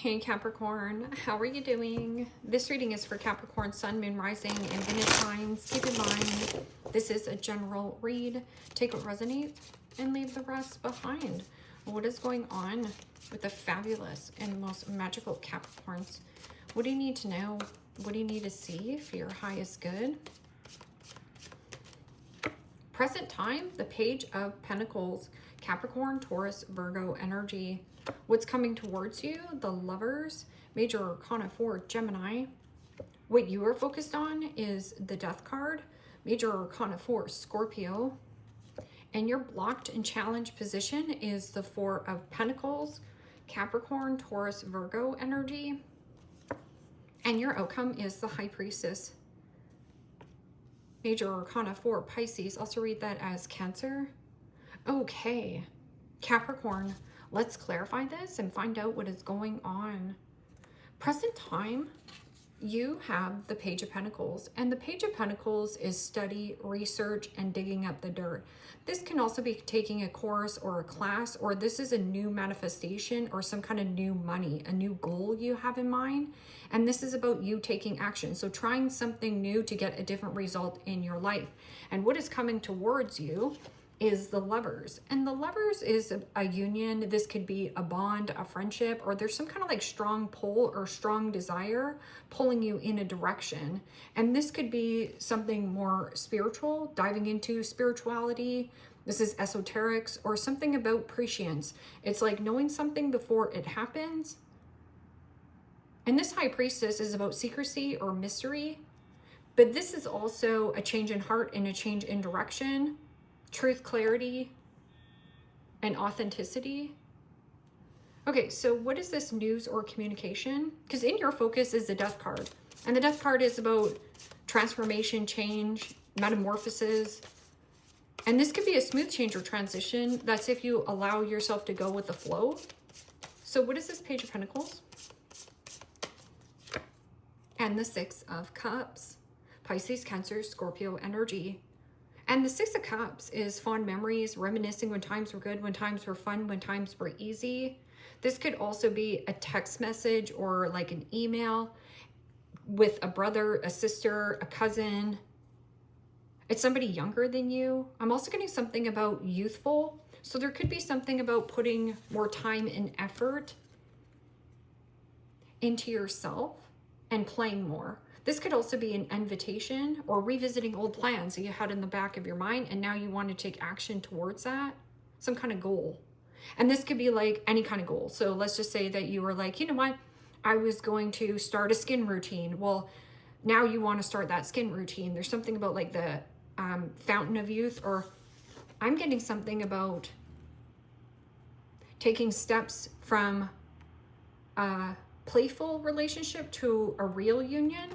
Hey Capricorn, how are you doing? This reading is for Capricorn, Sun, Moon, Rising, and Venus signs. Keep in mind, this is a general read. Take what resonates and leave the rest behind. What is going on with the fabulous and most magical Capricorns? What do you need to know? What do you need to see for your highest good? Present time, the Page of Pentacles, Capricorn, Taurus, Virgo energy. What's coming towards you? The Lovers, Major Arcana 4, Gemini. What you are focused on is the Death card, Major Arcana 4, Scorpio. And your blocked and challenged position is the Four of Pentacles, Capricorn, Taurus, Virgo energy. And your outcome is the High Priestess, Major Arcana 4, Pisces. Also read that as Cancer. Okay, Capricorn, let's clarify this and find out what is going on. Present time, you have the Page of Pentacles, and the Page of Pentacles is study, research, and digging up the dirt. This can also be taking a course or a class, or this is a new manifestation or some kind of new money, a new goal you have in mind. And this is about you taking action. So trying something new to get a different result in your life. And what is coming towards you is the Lovers. And the Lovers is a union. This could be a bond, a friendship, or there's some kind of like strong pull or strong desire pulling you in a direction. And this could be something more spiritual, diving into spirituality. This is esoterics or something about prescience. It's like knowing something before it happens. And this High Priestess is about secrecy or mystery. But this is also a change in heart and a change in direction. Truth, clarity, and authenticity. Okay, so what is this news or communication? Because in your focus is the Death card. And the Death card is about transformation, change, metamorphosis. And this could be a smooth change or transition. That's if you allow yourself to go with the flow. So what is this Page of Pentacles? And the Six of Cups. Pisces, Cancer, Scorpio energy. And the Six of Cups is fond memories, reminiscing when times were good, when times were fun, when times were easy. This could also be a text message or like an email with a brother, a sister, a cousin. It's somebody younger than you. I'm also getting something about youthful. So there could be something about putting more time and effort into yourself and playing more. This could also be an invitation or revisiting old plans that you had in the back of your mind and now you want to take action towards that, some kind of goal. And this could be like any kind of goal. So let's just say that you were like, you know what, I was going to start a skin routine. Well, now you want to start that skin routine. There's something about like the fountain of youth, or I'm getting something about taking steps from a playful relationship to a real union.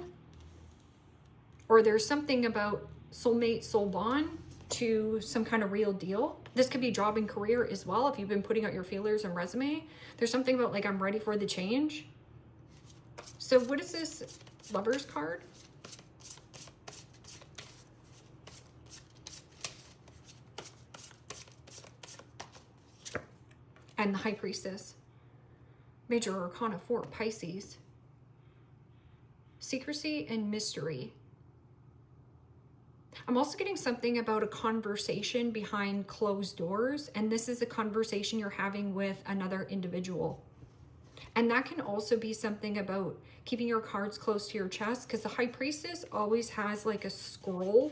Or there's something about soulmate, soul bond to some kind of real deal. This could be job and career as well. If you've been putting out your feelers and resume, there's something about like, I'm ready for the change. So what is this Lovers card? And the High Priestess. Major Arcana 4, Pisces. Secrecy and mystery. I'm also getting something about a conversation behind closed doors, and this is a conversation you're having with another individual. And that can also be something about keeping your cards close to your chest, because the High Priestess always has like a scroll,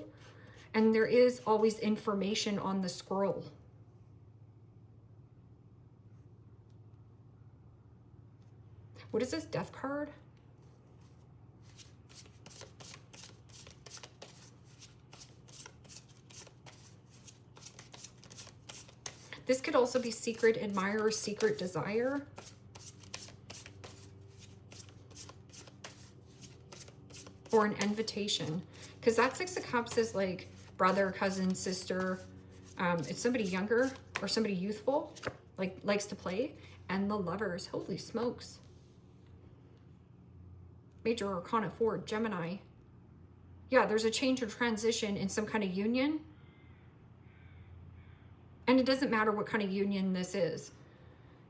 and there is always information on the scroll. What is this Death card? This could also be secret admirer, secret desire. Or an invitation. Because that Six of Cups is like brother, cousin, sister. It's somebody younger or somebody youthful, like likes to play. And the Lovers, holy smokes. Major Arcana 4, Gemini. Yeah, there's a change or transition in some kind of union. And it doesn't matter what kind of union this is.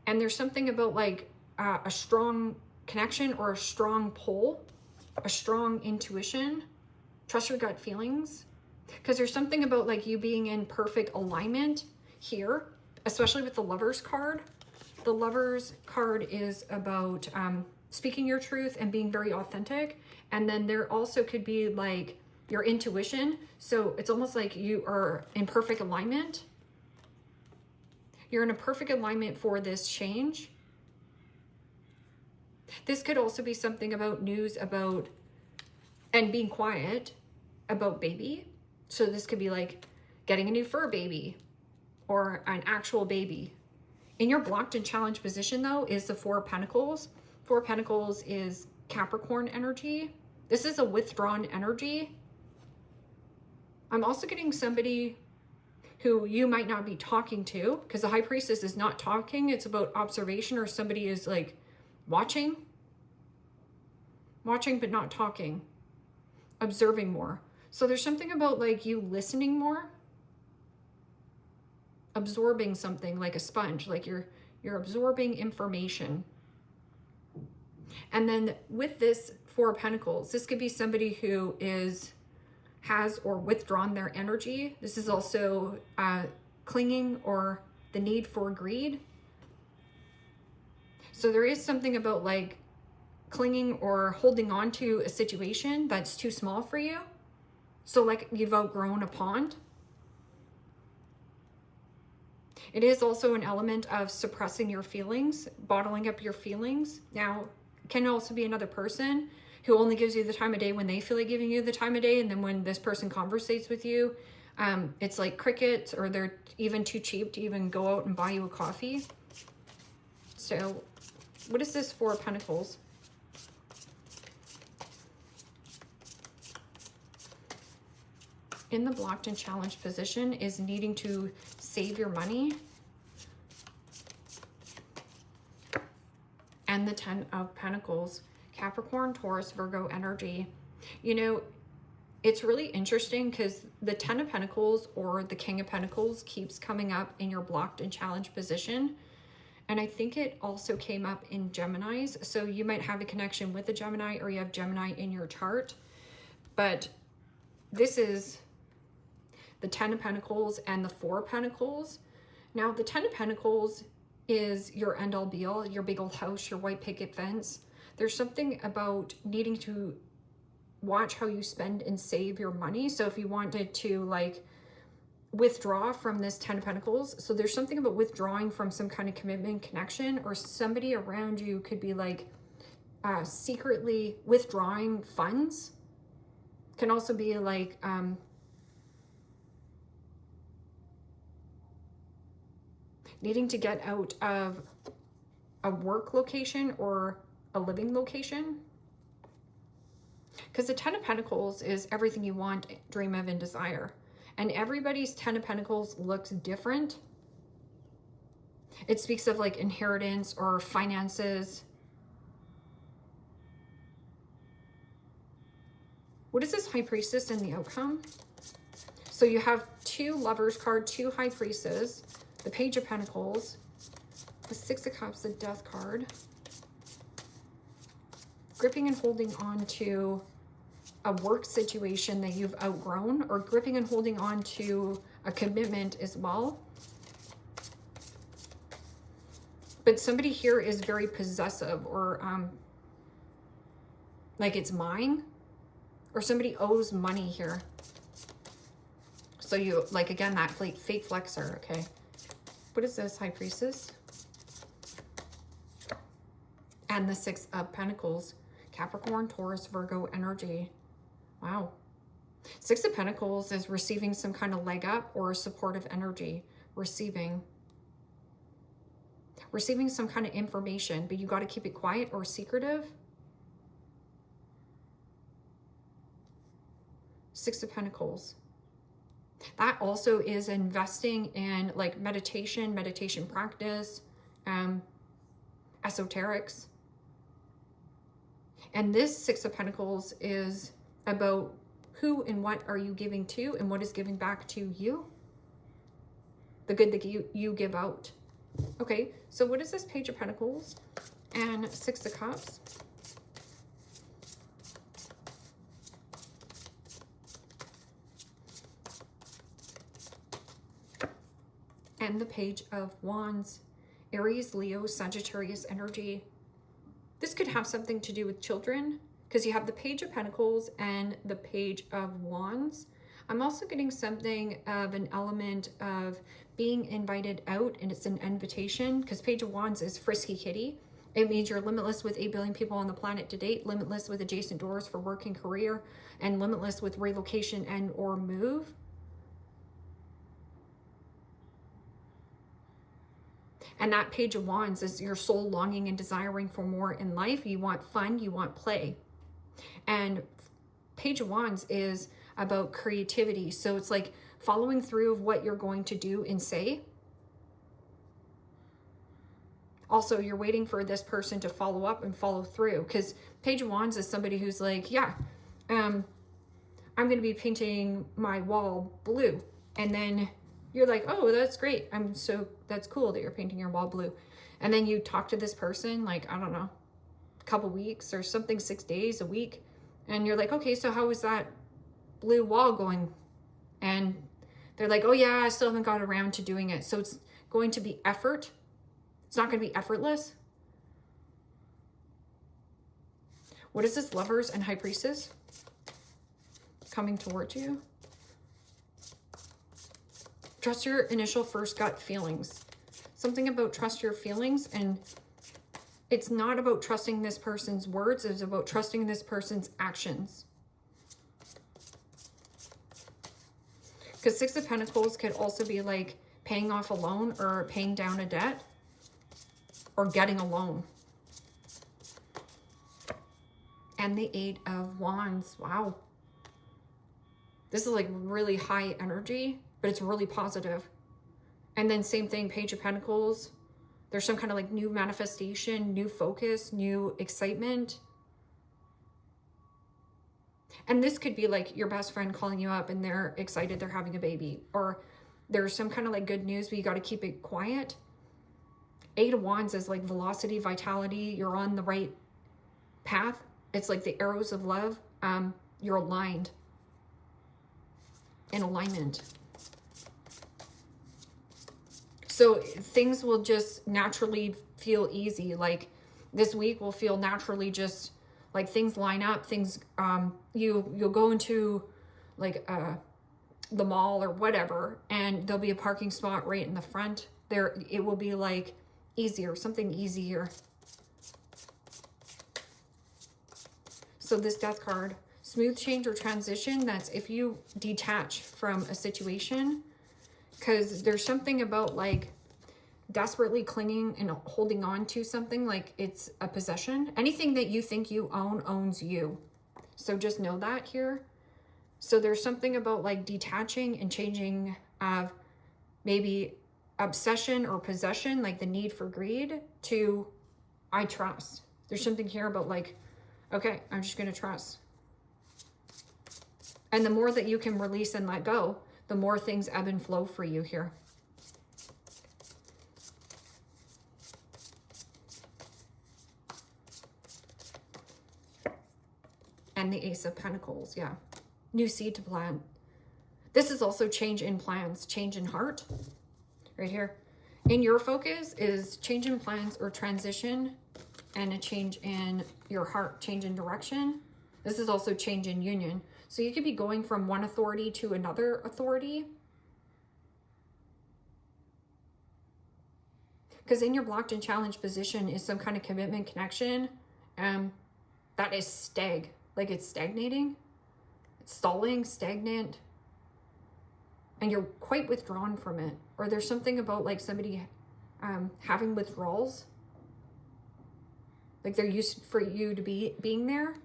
And there's something about like a strong connection or a strong pull, a strong intuition. Trust your gut feelings, because there's something about like you being in perfect alignment here, especially with the Lovers card. The Lovers card is about speaking your truth and being very authentic. And then there also could be like your intuition. So it's almost like you are in perfect alignment. You're in a perfect alignment for this change. This could also be something about news about, and being quiet about baby. So this could be like getting a new fur baby or an actual baby. In your blocked and challenged position though is the Four of Pentacles. Four of Pentacles is Capricorn energy. This is a withdrawn energy. I'm also getting somebody who you might not be talking to, because the High Priestess is not talking. It's about observation, or somebody is like watching but not talking, observing more. So there's something about like you listening more, absorbing something like a sponge, like you're absorbing information. And then with this Four of Pentacles, this could be somebody who has or withdrawn their energy. This is also clinging or the need for greed. So there is something about like clinging or holding on to a situation that's too small for you. So like you've outgrown a pond. It is also an element of suppressing your feelings, bottling up your feelings. Now, it can also be another person who only gives you the time of day when they feel like giving you the time of day. And then when this person conversates with you, it's like crickets, or they're even too cheap to even go out and buy you a coffee. So what is this Four of Pentacles? In the blocked and challenged position is needing to save your money. And the Ten of Pentacles, Capricorn, Taurus, Virgo energy. You know, it's really interesting because the Ten of Pentacles or the King of Pentacles keeps coming up in your blocked and challenged position. And I think it also came up in Gemini's. So you might have a connection with a Gemini, or you have Gemini in your chart. But this is the Ten of Pentacles and the Four of Pentacles. Now, the Ten of Pentacles is your end-all be-all, your big old house, your white picket fence. There's something about needing to watch how you spend and save your money. So if you wanted to like withdraw from this Ten of Pentacles, so there's something about withdrawing from some kind of commitment, connection, or somebody around you could be like secretly withdrawing funds. Can also be like needing to get out of a work location or a living location. Because the Ten of Pentacles is everything you want, dream of, and desire. And everybody's Ten of Pentacles looks different. It speaks of like inheritance or finances. What is this High Priestess and the outcome? So you have two Lovers card, two High Priestesses, the Page of Pentacles, the Six of Cups, the Death card. Gripping and holding on to a work situation that you've outgrown, or gripping and holding on to a commitment as well. But somebody here is very possessive, or like it's mine, or somebody owes money here. So you, like, again, that fake flexor, okay? What is this, High Priestess? And the Six of Pentacles, Capricorn, Taurus, Virgo energy. Wow. Six of Pentacles is receiving some kind of leg up or supportive energy. Receiving some kind of information, but you got to keep it quiet or secretive. Six of Pentacles. That also is investing in like meditation practice, esoterics. And this Six of Pentacles is about who and what are you giving to, and what is giving back to you. The good that you give out. Okay, so what is this Page of Pentacles And Six of Cups. And the Page of Wands. Aries, Leo, Sagittarius energy. This could have something to do with children, because you have the Page of Pentacles and the Page of Wands. I'm also getting something of an element of being invited out, and it's an invitation, because Page of Wands is frisky kitty. It means you're limitless with 8 billion people on the planet to date, limitless with adjacent doors for work and career, and limitless with relocation and or move. And that Page of Wands is your soul longing and desiring for more in life. You want fun, you want play. And Page of Wands is about creativity. So it's like following through of what you're going to do and say. Also, you're waiting for this person to follow up and follow through, because Page of Wands is somebody who's like, yeah, I'm going to be painting my wall blue. And then you're like, oh, that's great. That's cool that you're painting your wall blue. And then you talk to this person, like, I don't know, a couple weeks or something, 6 days, a week. And you're like, okay, so how is that blue wall going? And they're like, oh yeah, I still haven't got around to doing it. So it's going to be effort. It's not going to be effortless. What is this? Lovers and High Priestess coming towards you. Trust your initial first gut feelings. Something about trust your feelings, and it's not about trusting this person's words, it's about trusting this person's actions. Because Six of Pentacles could also be like paying off a loan or paying down a debt or getting a loan. And the Eight of Wands. Wow. This is like really high energy, but it's really positive. And then same thing, Page of Pentacles. There's some kind of like new manifestation, new focus, new excitement. And this could be like your best friend calling you up and they're excited they're having a baby. Or there's some kind of like good news, but you got to keep it quiet. Eight of Wands is like velocity, vitality. You're on the right path. It's like the arrows of love. You're aligned. In alignment. So things will just naturally feel easy. Like this week will feel naturally just like things line up. Things, you'll go into like the mall or whatever, and there'll be a parking spot right in the front. There, it will be like easier, something easier. So this Death card, smooth change or transition, that's if you detach from a situation, because there's something about like desperately clinging and holding on to something like it's a possession. Anything that you think you own owns you. So just know that here. So there's something about like detaching and changing of maybe obsession or possession, like the need for greed, to I trust. There's something here about like, okay, I'm just going to trust. And the more that you can release and let go, the more things ebb and flow for you here. And the Ace of Pentacles, yeah. New seed to plant. This is also change in plans, change in heart. Right here. In your focus is change in plans or transition, and a change in your heart, change in direction. This is also change in union. So you could be going from one authority to another authority. Because in your blocked and challenged position is some kind of commitment, connection. That is like it's stagnating. It's stalling, stagnant. And you're quite withdrawn from it. Or there's something about like somebody having withdrawals. Like they're used for you to be being there.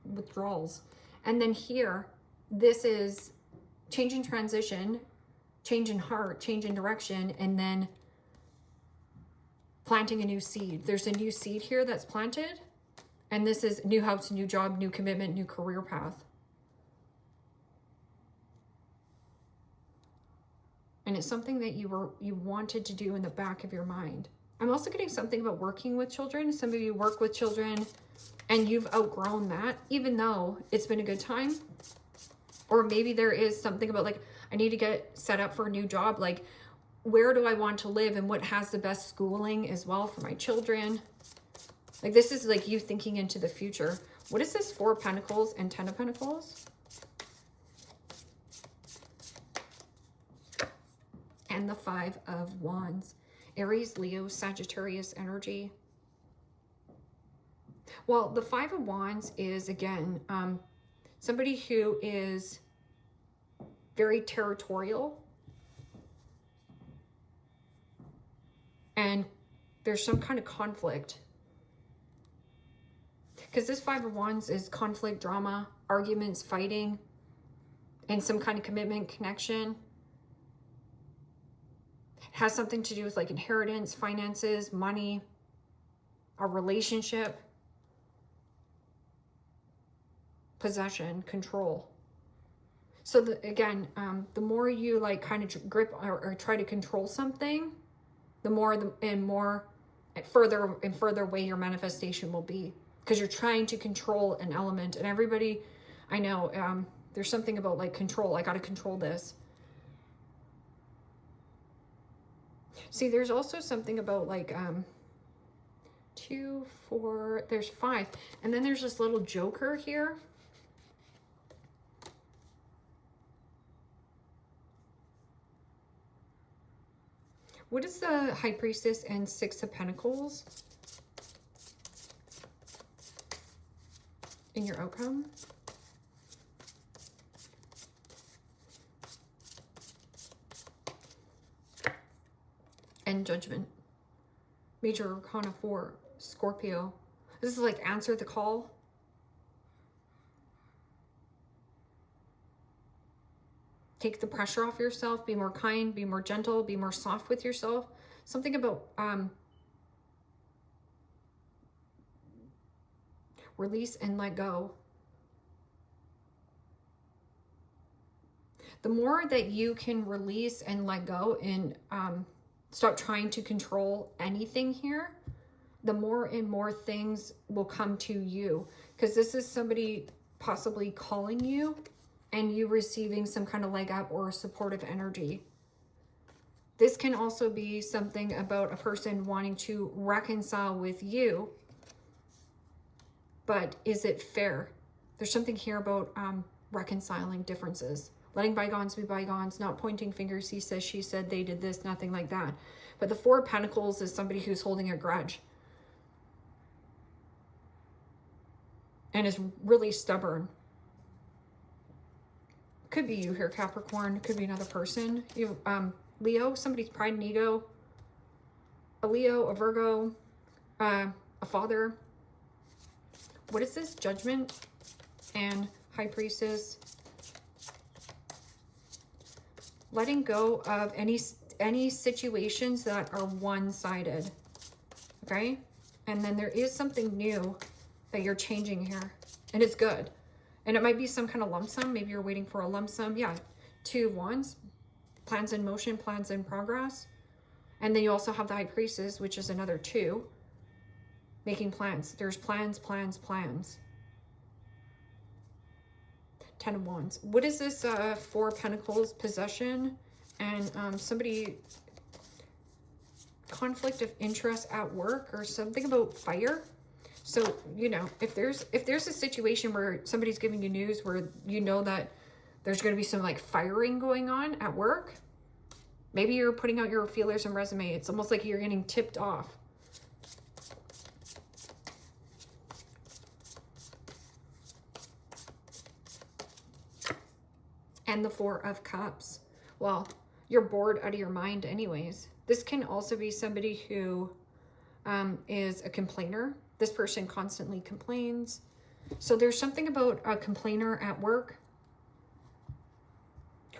Withdrawals. And then here, this is change in transition, change in heart, change in direction, and then planting a new seed. There's a new seed here that's planted. And this is new house, new job, new commitment, new career path. And it's something that you wanted to do in the back of your mind. I'm also getting something about working with children. Some of you work with children and you've outgrown that, even though it's been a good time. Or maybe there is something about like, I need to get set up for a new job. Like, where do I want to live and what has the best schooling as well for my children? Like, this is like you thinking into the future. What is this? 4 of Pentacles and 10 of Pentacles? And the 5 of Wands. Aries, Leo, Sagittarius energy. Well, the 5 of Wands is, again, somebody who is very territorial. And there's some kind of conflict. Because this 5 of Wands is conflict, drama, arguments, fighting, and some kind of commitment, connection. It has something to do with like inheritance, finances, money, a relationship, possession, control. So again, the more you like kind of grip or try to control something, the more further and further away your manifestation will be, because you're trying to control an element. And everybody, I know, there's something about like control. I got to control this. See, there's also something about like 2, 4, there's 5. And then there's this little joker here. What is the High Priestess and 6 of Pentacles in your outcome? And Judgment. Major Arcana 4, Scorpio. This is like answer the call. Take the pressure off yourself. Be more kind, be more gentle, be more soft with yourself. Something about release and let go. The more that you can release and let go and stop trying to control anything here, the more and more things will come to you. Because this is somebody possibly calling you and you receiving some kind of leg up or supportive energy. This can also be something about a person wanting to reconcile with you. But is it fair? There's something here about reconciling differences. Letting bygones be bygones, not pointing fingers. He says, she said, they did this, nothing like that. But the 4 of Pentacles is somebody who's holding a grudge. And is really stubborn. Could be you here, Capricorn. Could be another person. You, Leo, somebody's pride and ego. A Leo, a Virgo, a father. What is this? Judgment and High Priestess. Letting go of any situations that are one-sided. Okay? And then there is something new that you're changing here. And it's good. And it might be some kind of lump sum. Maybe you're waiting for a lump sum. Yeah. 2 of Wands. Plans in motion, plans in progress. And then you also have the High Priestess, which is another 2. Making plans. There's plans, plans, plans. 10 of Wands. What is this 4 of Pentacles? Possession. And somebody... conflict of interest at work or something about fire. So, you know, if there's a situation where somebody's giving you news where you know that there's going to be some like firing going on at work, maybe you're putting out your feelers and resume. It's almost like you're getting tipped off. And the 4 of Cups. Well, you're bored out of your mind anyways. This can also be somebody who is a complainer. This person constantly complains. So there's something about a complainer at work.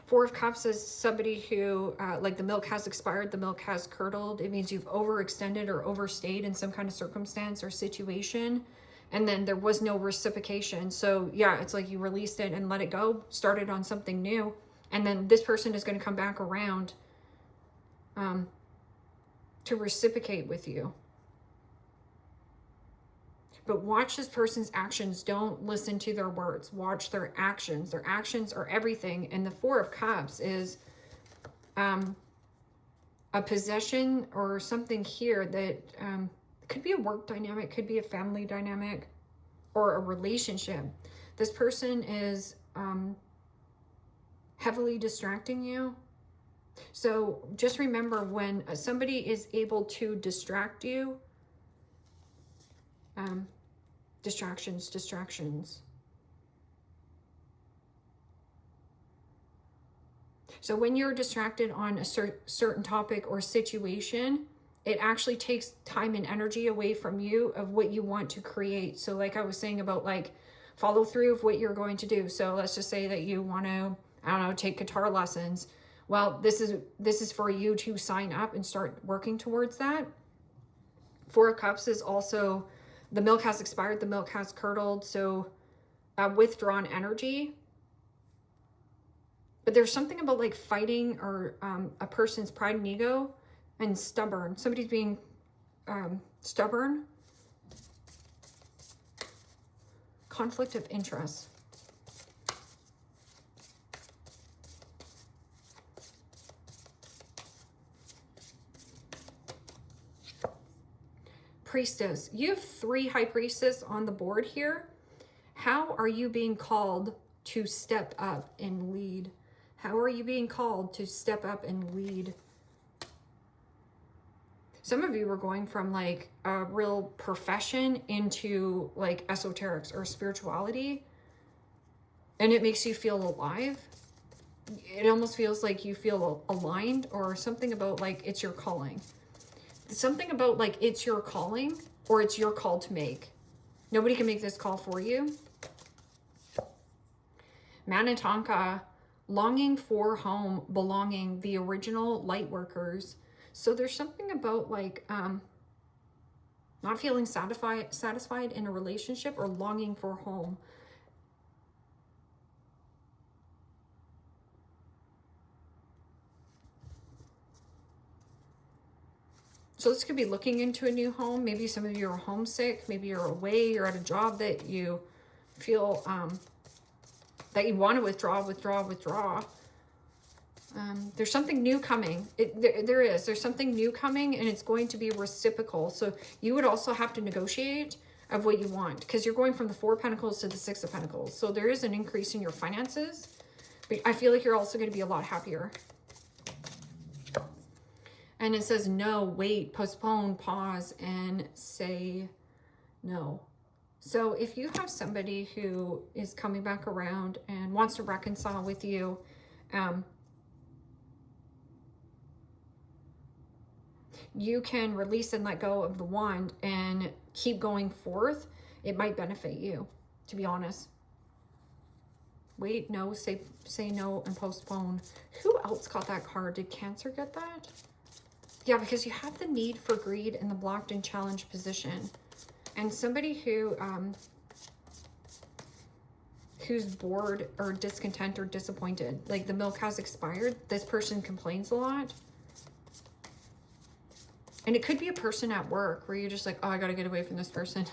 4 of Cups is somebody who, like the milk has expired, the milk has curdled. It means you've overextended or overstayed in some kind of circumstance or situation. And then there was no reciprocation. So yeah, it's like you released it and let it go, started on something new. And then this person is going to come back around to reciprocate with you. But watch this person's actions. Don't listen to their words. Watch their actions. Their actions are everything. And the Four of Cups is a possession or something here that could be a work dynamic, could be a family dynamic, or a relationship. This person is heavily distracting you. So just remember, when somebody is able to distract you, distractions. So when you're distracted on a certain topic or situation, it actually takes time and energy away from you of what you want to create. So like I was saying about like follow through of what you're going to do. So let's just say that you want to, I don't know, take guitar lessons. Well, this is for you to sign up and start working towards that. Four of Cups is also, the milk has expired, the milk has curdled, so withdrawn energy. But there's something about like fighting or a person's pride and ego and stubborn. Somebody's being stubborn. Conflict of interest. Priestess. You have 3 High Priestess on the board here. How are you being called to step up and lead? How are you being called to step up and lead? Some of you were going from like a real profession into like esoterics or spirituality, and it makes you feel alive. It almost feels like you feel aligned, or something about like it's your calling. Something about like it's your calling, or it's your call to make. Nobody can make this call for you. Manitanka, longing for home, belonging, the original light workers. So there's something about like not feeling satisfied in a relationship, or longing for home. So this could be looking into a new home. Maybe some of you are homesick. Maybe you're away. You're at a job that you feel that you want to withdraw. There's something new coming. There's something new coming, and it's going to be reciprocal. So you would also have to negotiate of what you want, because you're going from the 4 of Pentacles to the 6 of Pentacles. So there is an increase in your finances, but I feel like you're also going to be a lot happier. And it says no, wait, postpone, pause, and say no. So if you have somebody who is coming back around and wants to reconcile with you, you can release and let go of the wand and keep going forth. It might benefit you, to be honest. Wait, no, say no, and postpone. Who else got that card? Did Cancer get that? Yeah, because you have the need for greed in the blocked and challenged position. And somebody who who's bored or discontent or disappointed, like the milk has expired, this person complains a lot. And it could be a person at work where you're just like, oh, I got to get away from this person.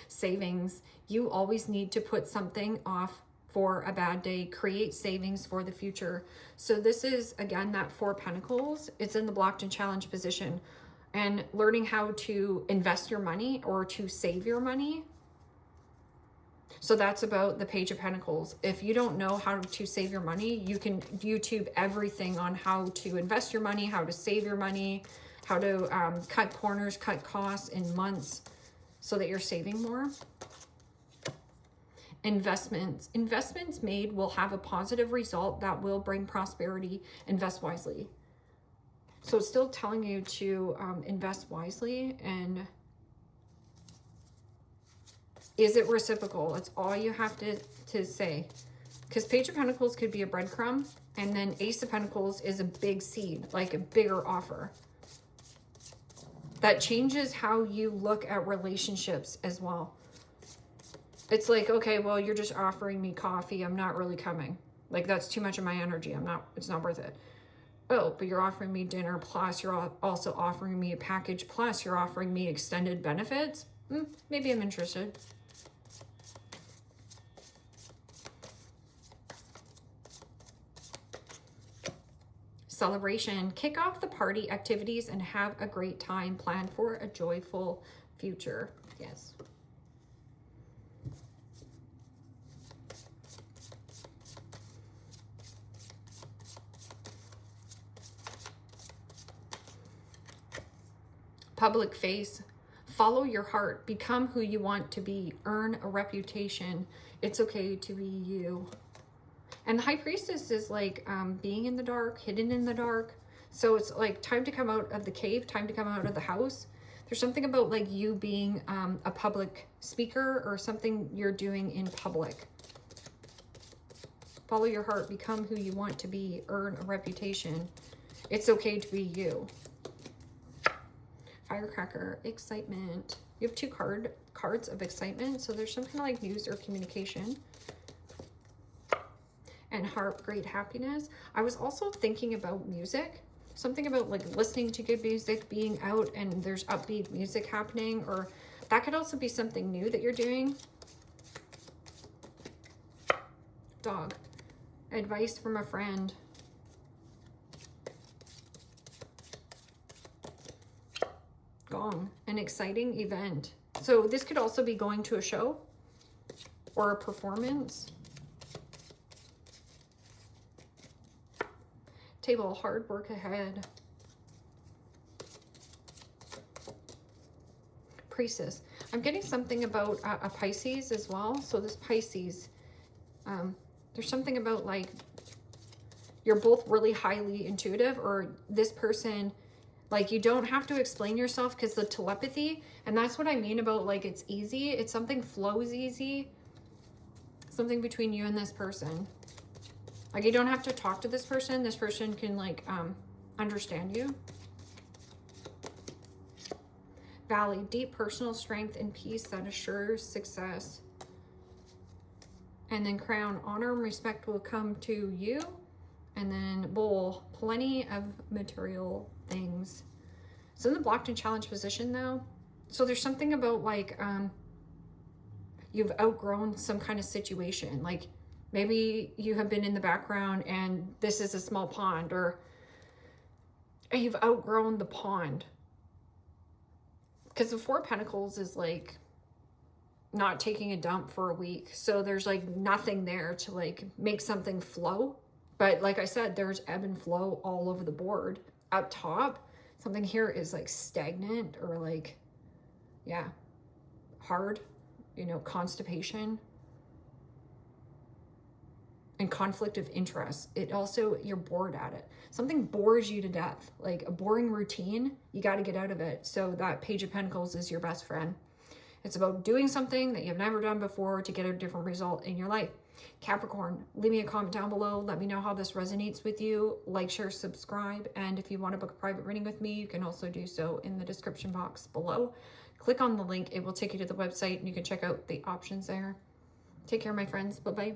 Savings. You always need to put something off for a bad day. Create savings for the future. So this is, again, that 4 of Pentacles. It's in the blocked and challenged position. And learning how to invest your money or to save your money. So that's about the Page of Pentacles. If you don't know how to save your money, you can YouTube everything on how to invest your money, how to save your money, how to cut corners, cut costs in months so that you're saving more. Investments made will have a positive result that will bring prosperity. Invest wisely. So it's still telling you to invest wisely. And is it reciprocal? That's all you have to say. Because Page of Pentacles could be a breadcrumb, and then Ace of Pentacles is a big seed, like a bigger offer. That changes how you look at relationships as well. It's like, okay, well, you're just offering me coffee. I'm not really coming. Like, that's too much of my energy. It's not worth it. Oh, but you're offering me dinner, plus you're also offering me a package, plus you're offering me extended benefits. Maybe I'm interested. Celebration. Kick off the party activities and have a great time. Plan for a joyful future. Yes. Public face. Follow your heart. Become who you want to be. Earn a reputation. It's okay to be you. And the High Priestess is like being in the dark, hidden in the dark. So it's like time to come out of the cave, time to come out of the house. There's something about like you being a public speaker or something you're doing in public. Follow your heart, become who you want to be, earn a reputation. It's okay to be you. Firecracker, excitement. You have two cards of excitement. So there's some kind of like news or communication. And heart, great happiness. I was also thinking about music. Something about like listening to good music, being out and there's upbeat music happening, or that could also be something new that you're doing. Dog. Advice from a friend. Gong. An exciting event. So this could also be going to a show or a performance. Table, hard work ahead. Priestess. I'm getting something about a Pisces as well. So this Pisces, there's something about like you're both really highly intuitive, or this person, like you don't have to explain yourself because the telepathy, and that's what I mean about like it's easy. It's something flows easy. Something between you and this person. Like you don't have to talk to this person. This person can like understand you. Valley, deep personal strength and peace that assures success. And then crown, honor and respect will come to you. And then bowl, plenty of material things. So in the blocked and challenged position though, so there's something about like you've outgrown some kind of situation. Like maybe you have been in the background and this is a small pond, or you've outgrown the pond. Because the Four of Pentacles is like not taking a dump for a week. So there's like nothing there to like make something flow. But like I said, there's ebb and flow all over the board. Up top, something here is like stagnant or like, yeah, hard, you know, constipation. And conflict of interest. It also, you're bored at it. Something bores you to death, like a boring routine, you got to get out of it. So that Page of Pentacles is your best friend. It's about doing something that you've never done before to get a different result in your life. Capricorn, leave me a comment down below. Let me know how this resonates with you. Like, share, subscribe. And if you want to book a private reading with me, you can also do so in the description box below. Click on the link. It will take you to the website and you can check out the options there. Take care, my friends. Bye-bye.